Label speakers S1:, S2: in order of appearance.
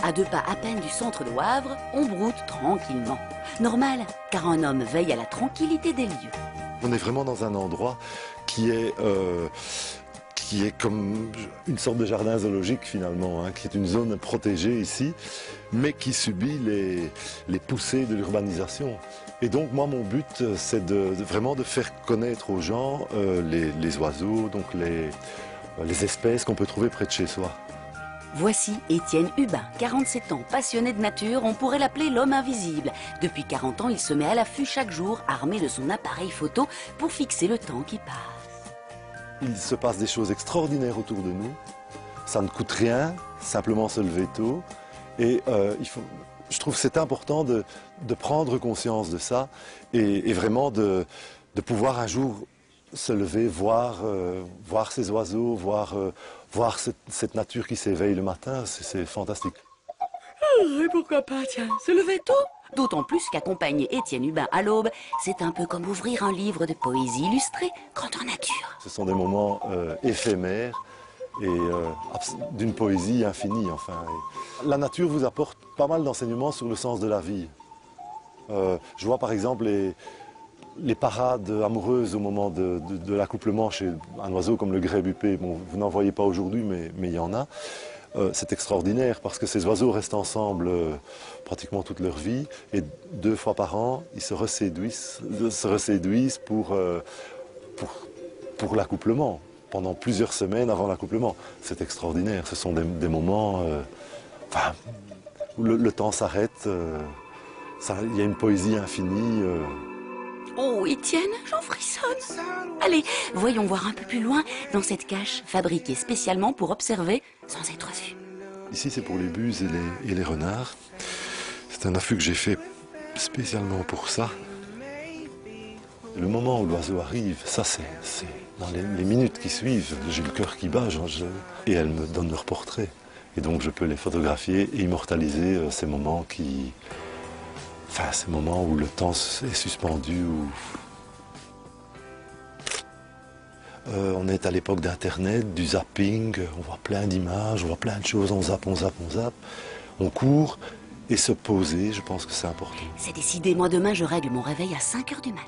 S1: À 2 pas à peine du centre de Wavre, on broute tranquillement. Normal, car un homme veille à la tranquillité des lieux.
S2: On est vraiment dans un endroit qui est comme une sorte de jardin zoologique finalement, hein, qui est une zone protégée ici, mais qui subit les poussées de l'urbanisation. Et donc moi mon but c'est vraiment de faire connaître aux gens les oiseaux, donc les espèces qu'on peut trouver près de chez soi.
S1: Voici Étienne Hubin, 47 ans, passionné de nature, on pourrait l'appeler l'homme invisible. Depuis 40 ans, il se met à l'affût chaque jour, armé de son appareil photo, pour fixer le temps qui passe.
S2: Il se passe des choses extraordinaires autour de nous. Ça ne coûte rien, simplement se lever tôt. Et je trouve que c'est important de prendre conscience de ça et vraiment de pouvoir un jour se lever, voir ces oiseaux, voir cette nature qui s'éveille le matin, c'est fantastique.
S1: Et pourquoi pas, tiens, se lever tôt? D'autant plus qu'accompagner Étienne Hubin à l'aube, c'est un peu comme ouvrir un livre de poésie illustrée, grandeur nature.
S2: Ce sont des moments éphémères et d'une poésie infinie, enfin. Et la nature vous apporte pas mal d'enseignements sur le sens de la vie. Je vois par exemple les parades amoureuses au moment de l'accouplement chez un oiseau comme le grèbe huppé. Bon, vous n'en voyez pas aujourd'hui, mais il y en a. C'est extraordinaire parce que ces oiseaux restent ensemble pratiquement toute leur vie et 2 fois par an, ils se reséduisent pour l'accouplement, pendant plusieurs semaines avant l'accouplement. C'est extraordinaire, ce sont des moments où le temps s'arrête, il y a une poésie infinie.
S1: Oh, Étienne, j'en frissonne. Allez, voyons voir un peu plus loin, dans cette cache fabriquée spécialement pour observer sans être vu.
S2: Ici, c'est pour les buses et les renards. C'est un affût que j'ai fait spécialement pour ça. Le moment où l'oiseau arrive, ça c'est dans les minutes qui suivent, j'ai le cœur qui bat, et elles me donnent leur portrait. Et donc je peux les photographier et immortaliser ces moments ces moments où le temps est suspendu. On est à l'époque d'Internet, du zapping, on voit plein d'images, on voit plein de choses, on zappe, on zappe, on zappe. On court et se poser, je pense que c'est important.
S1: C'est décidé, moi demain je règle mon réveil à 5 h du mat'.